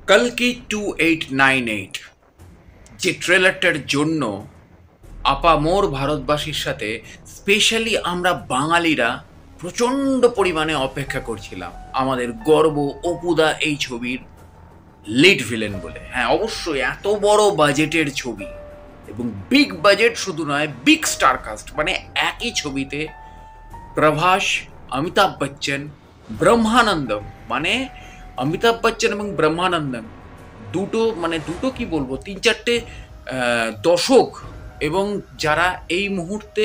কালকি 2898 যে ট্রেলারটার জন্য আপামোর ভারতবাসীর সাথে স্পেশালি আমরা বাঙালিরা প্রচণ্ড পরিমাণে অপেক্ষা করছিলাম আমাদের গর্ব অপুদা এই ছবির লিড ভিলেন বলে। হ্যাঁ, অবশ্যই এত বড় বাজেটের ছবি এবং বিগ বাজেট শুধু নয়, বিগ স্টার কাস্ট, মানে একই ছবিতে প্রভাস, অমিতাভ বচ্চন, ব্রহ্মানন্দম, মানে অমিতাভ বচ্চন এবং ব্রহ্মানন্দম দুটো কি বলবো, 3-4টে দশক এবং যারা এই মুহূর্তে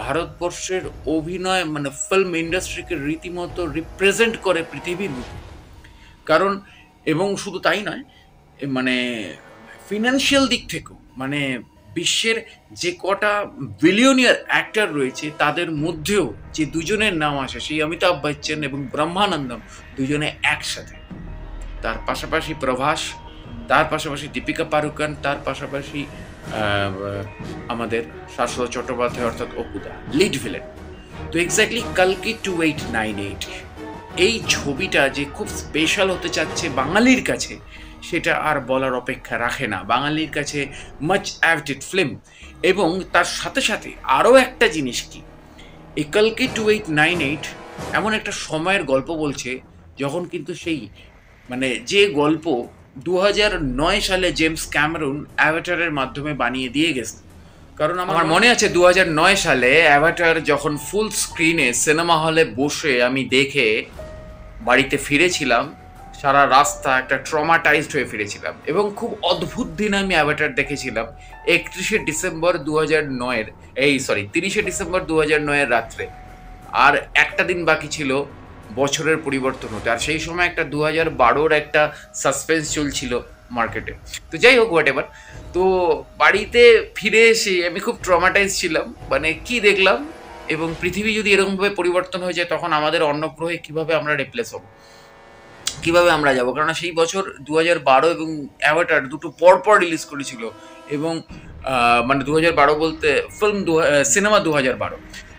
ভারতবর্ষের অভিনয় মানে ফিল্ম ইন্ডাস্ট্রিকে রীতিমতো রিপ্রেজেন্ট করে পৃথিবীর বুকে। কারণ এবং শুধু তাই নয়, মানে ফিনান্সিয়াল দিক থেকেও, মানে বিশ্বের যে কটা বিলিয়নিয়ার অ্যাক্টর রয়েছে তাদের মধ্যেও যে দুজনের নাম আসে, সেই অমিতাভ বচ্চন এবং ব্রহ্মানন্দম দুজনে একসাথে। তার পাশাপাশি প্রভাস, তার পাশাপাশি দীপিকা পাড়ুকোন, তার পাশাপাশি আমাদের শাশ্বত চট্টোপাধ্যায় অর্থাৎ অপুদা লিড ভিলেন। তো এক্স্যাক্টলি কালকি 2898 এই ছবিটা যে খুব স্পেশাল হতে চাচ্ছে বাঙালির কাছে, সেটা আর বলার অপেক্ষা রাখে না। বাঙালির কাছে মাচ অ্যাভেটেড ফিল্ম। এবং তার সাথে সাথে আরও একটা জিনিস কি, এই কালকি 2898 এমন একটা সময়ের গল্প বলছে যখন কিন্তু সেই মানে যে গল্প 2009 সালে জেমস ক্যামেরুন অ্যাভাটারের মাধ্যমে বানিয়ে দিয়ে গেছে। কারণ আমার মনে আছে 2009 সালে অ্যাভাটার যখন ফুল স্ক্রিনে সিনেমা হলে বসে আমি দেখে বাড়িতে ফিরেছিলাম, সারা রাস্তা একটা ট্রমাটাইজড হয়ে ফিরেছিলাম। এবং খুব অদ্ভুত দিন আমি অ্যাভাটার দেখেছিলাম 31শে ডিসেম্বর 2009-এর 30শে ডিসেম্বর 2009-এর রাত্রে। আর একটা দিন বাকি ছিল বছরের পরিবর্তন হতে, আর সেই সময় একটা 2012-র একটা সাসপেন্স চলছিল মার্কেটে। তো যাই হোক, হোয়াট এভার। তো বাড়িতে ফিরে এসে আমি খুব ট্রমাটাইজ ছিলাম, মানে কি দেখলাম, এবং পৃথিবী যদি এরকমভাবে পরিবর্তন হয়ে যায় তখন আমাদের অন্য গ্রহে কীভাবে আমরা রিপ্লেস হব, কীভাবে আমরা যাব। কেননা সেই বছর 2012 এবং অ্যাভাটার দুটো পরপর রিলিজ করেছিল। এবং মানে 2012 বলতে সিনেমা 2012।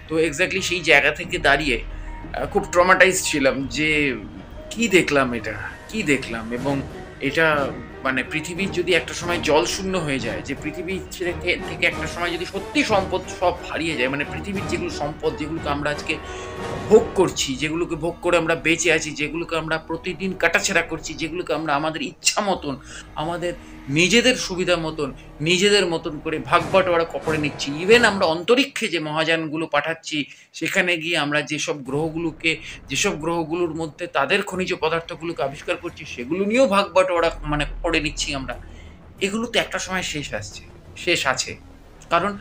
তো এক্স্যাক্টলি সেই জায়গা থেকে দাঁড়িয়ে খুব ট্রমাটাইজ ছিলাম যে কি দেখলাম, কি দেখলাম। এবং এটা মানে পৃথিবীর যদি একটা সময় জল শূন্য হয়ে যায়, যে পৃথিবী থেকে একটা সময় যদি সত্যি সম্পদ সব হারিয়ে যায়, মানে পৃথিবীর যেগুলো সম্পদ, যেগুলোকে আমরা আজকে ভোগ করছি, যেগুলোকে ভোগ করে আমরা বেঁচে আছি, যেগুলোকে আমরা প্রতিদিন কাটাছেড়া করছি, যেগুলোকে আমরা আমাদের ইচ্ছা মতন, আমাদের নিজেদের সুবিধা মতন, নিজেদের মতন করে ভাগ বাটোয়ারা করে নিচ্ছি। ইভেন আমরা অন্তরিক্ষে যে মহাযানগুলো পাঠাচ্ছি, সেখানে গিয়ে আমরা যেসব গ্রহগুলোর মধ্যে তাদের খনিজ পদার্থগুলোকে আবিষ্কার করছি, সেগুলো নিয়েও ভাগ বাটোয়ারা মানে করে নিচ্ছি আমরা। এগুলো তো একটা সময় শেষ আছে। কারণ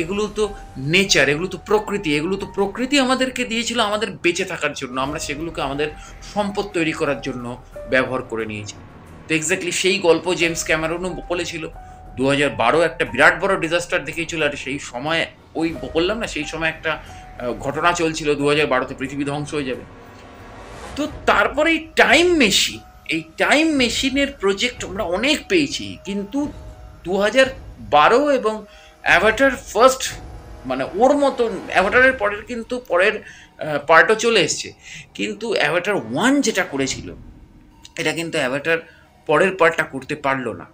এগুলো তো নেচার, এগুলো তো প্রকৃতি আমাদেরকে দিয়েছিল আমাদের বেঁচে থাকার জন্য। আমরা সেগুলোকে আমাদের সম্পদ তৈরি করার জন্য ব্যবহার করে নিয়েছি। তো এক্স্যাক্টলি সেই গল্প জেমস ক্যামেরুনও বলেছিল। 2012 একটা বিরাট বড় ডিজাস্টার দেখিয়েছিল। আর সেই সময় ওই বললাম না, সেই সময় একটা ঘটনা চলছিল 2012-তে পৃথিবী ধ্বংস হয়ে যাবে। তো তারপরে এই টাইম মেশিনের প্রজেক্ট আমরা অনেক পেয়েছি, কিন্তু 2012 এবং অ্যাভাটার ফার্স্ট, মানে ওর মতন অ্যাভাটারের পরের পার্টও চলে এসছে, কিন্তু অ্যাভাটার 1 যেটা করেছিল, এটা কিন্তু অ্যাভাটার পরের পার্টটা করতে পারলো না।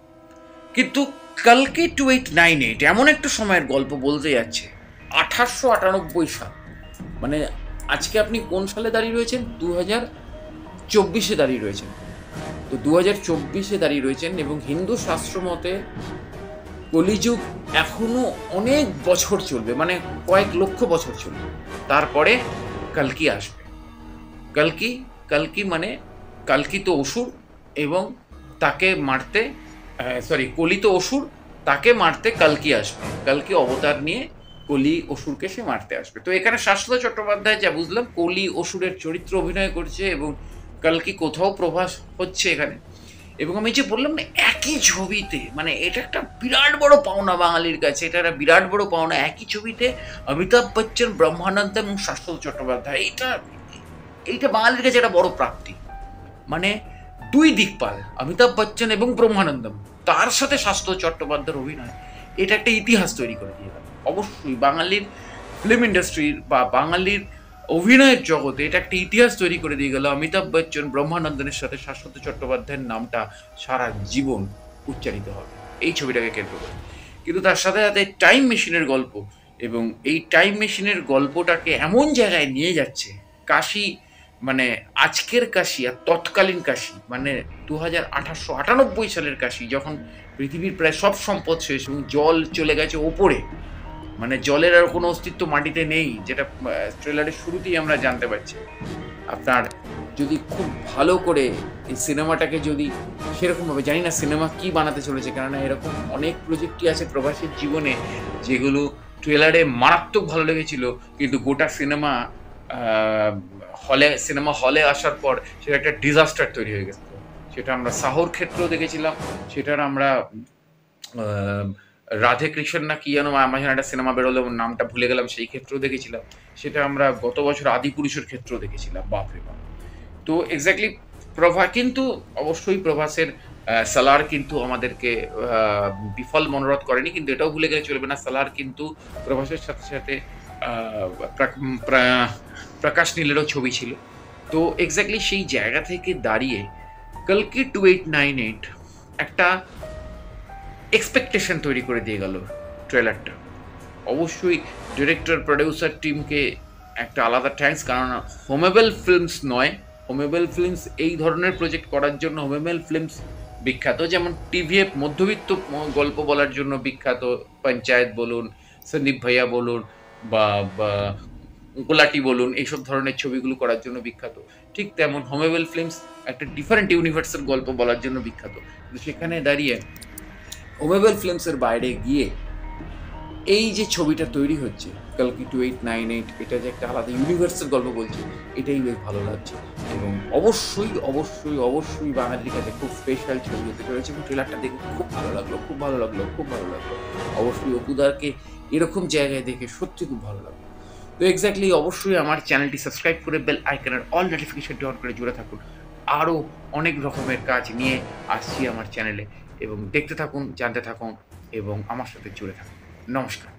কিন্তু কালকি 2898 এমন একটা সময়ের গল্প বলতে যাচ্ছে, 1898 সাল। মানে আজকে আপনি কোন সালে দাঁড়িয়ে রয়েছেন? 2024-এ দাঁড়িয়ে রয়েছেন। তো 2024-এ দাঁড়িয়ে রয়েছেন এবং হিন্দু শাস্ত্র মতে কলিযুগ এখনো অনেক বছর চলবে, মানে কয়েক লক্ষ বছর চলবে। তারপরে কালকি আসবে। কালকি মানে কালকি তো অসুর, এবং তাকে মারতে কলি তো অসুর, তাকে মারতে কালকি আসবে। কালকি অবতার নিয়ে কলি অসুরকে সে মারতে আসবে। তো এখানে শাশ্বত চট্টোপাধ্যায় যা বুঝলাম কলি অসুরের চরিত্র অভিনয় করছে, এবং কালকি কোথাও প্রভাস হচ্ছে এখানে। এবং আমি যে বললাম না, একই ছবিতে, মানে এটা একটা বিরাট বড় পাওনা বাঙালির কাছে, এটা একটা বিরাট বড় পাওনা। একই ছবিতে অমিতাভ বচ্চন, ব্রহ্মানন্দম এবং শাশ্বত চট্টোপাধ্যায়, এইটা বাঙালির কাছে একটা বড় প্রাপ্তি। মানে দুই দিকপাল, অমিতাভ বচ্চন এবং ব্রহ্মানন্দম, তার সাথে শাশ্বত চট্টোপাধ্যায়ের অভিনয়, এটা একটা ইতিহাস তৈরি করে দিয়ে গেল। অবশ্যই বাঙালির ফিল্ম ইন্ডাস্ট্রির বা বাঙালির অভিনয়ের জগতে এটা একটা ইতিহাস তৈরি করে দিয়ে গেল। অমিতাভ বচ্চন ব্রহ্মানন্দনের সাথে শাশ্বত চট্টোপাধ্যায়ের নামটা সারা জীবন উচ্চারিত হবে এই ছবিটাকে কেন্দ্র করে। কিন্তু তার সাথে সাথে টাইম মেশিনের গল্প, এবং এই টাইম মেশিনের গল্পটাকে এমন জায়গায় নিয়ে যাচ্ছে, কাশী মানে আজকের কাশী আর তৎকালীন কাশী, মানে 1898 সালের কাশী, যখন পৃথিবীর প্রায় সব সম্পদ শেষ এবং জল চলে গেছে ওপরে, মানে জলের আর কোনো অস্তিত্ব মাটিতে নেই, যেটা ট্রেলারের শুরুতেই আমরা জানতে পারছি। আপনার যদি খুব ভালো করে এই সিনেমাটাকে যদি সেরকমভাবে, জানি না সিনেমা কি বানাতে চলেছে, কেননা এরকম অনেক প্রজেক্টই আছে প্রবাসীর জীবনে যেগুলো ট্রেলারে মারাত্মক ভালো লেগেছিল, কিন্তু গোটা সিনেমা হলে আসার পর সেটা একটা ডিজাস্টার তৈরি হয়ে গেছে। সেটা আমরা সাহোর ক্ষেত্রেও দেখেছিলাম, সেটার আমরা রাধে কৃষ্ণ না কি যেন আমার একটা সিনেমা বেরোলো, নামটা ভুলে গেলাম, সেই ক্ষেত্রেও দেখেছিলাম। সেটা আমরা গত বছর আদিপুরুষের ক্ষেত্রেও দেখেছিলাম, বাপরে বাপ। তো এক্স্যাক্টলি কিন্তু অবশ্যই প্রভাসের সালার কিন্তু আমাদেরকে বিফল মনোরথ করেনি, কিন্তু এটাও ভুলে গেলে চলবে না, সালার কিন্তু প্রভাসের সাথে সাথে প্রকাশ নীলেরও ছবি ছিল। তো এক্স্যাক্টলি সেই জায়গা থেকে দাঁড়িয়ে কালকি 2898 একটা এক্সপেকটেশন তৈরি করে দিয়ে গেল ট্রেলারটা। অবশ্যই ডিরেক্টর প্রডিউসার টিমকে একটা আলাদা থ্যাঙ্কস, কারণ হোমেবেল ফিল্মস নয়, হোমেবেল ফিল্মস এই ধরনের প্রজেক্ট করার জন্য হোমেবেল ফিল্মস বিখ্যাত, যেমন টিভিএফ মধ্যবিত্ত গল্প বলার জন্য বিখ্যাত, পঞ্চায়েত বলুন, সন্দীপ ভাইয়া বলুন, বা গোলাটি বলুন, এইসব ধরনের ছবিগুলো করার জন্য বিখ্যাত। ঠিক তেমন হোমেবেল ফিল্মস একটা ডিফারেন্ট ইউনিভার্সের গল্প বলার জন্য বিখ্যাত। কিন্তু সেখানে দাঁড়িয়ে হোমেবেল ফিল্মসের বাইরে গিয়ে এই যে ছবিটা তৈরি হচ্ছে কালকি 2898, এটা যে একটা আলাদা ইউনিভার্সের গল্প বলছে, এটাই বেশ ভালো লাগছে। এবং অবশ্যই অবশ্যই অবশ্যই বাঙালির কাছে খুব স্পেশাল ছবি হতে চলেছে, এবং ট্রেলারটা দেখে খুব ভালো লাগলো, খুব ভালো লাগলো, খুব ভালো লাগলো। অবশ্যই অপুদারকে এরকম জায়গায় দেখে সত্যি খুব ভালো লাগলো। তো এক্স্যাক্টলি অবশ্যই আমার চ্যানেলটি সাবস্ক্রাইব করে বেল আইকনের অল নোটিফিকেশনটি অন করে জুড়ে থাকুন। আরও অনেক রকমের কাজ নিয়ে আসছি আমার চ্যানেলে, এবং দেখতে থাকুন, জানতে থাকুন, এবং আমার সাথে জুড়ে থাকুন। নমস্কার।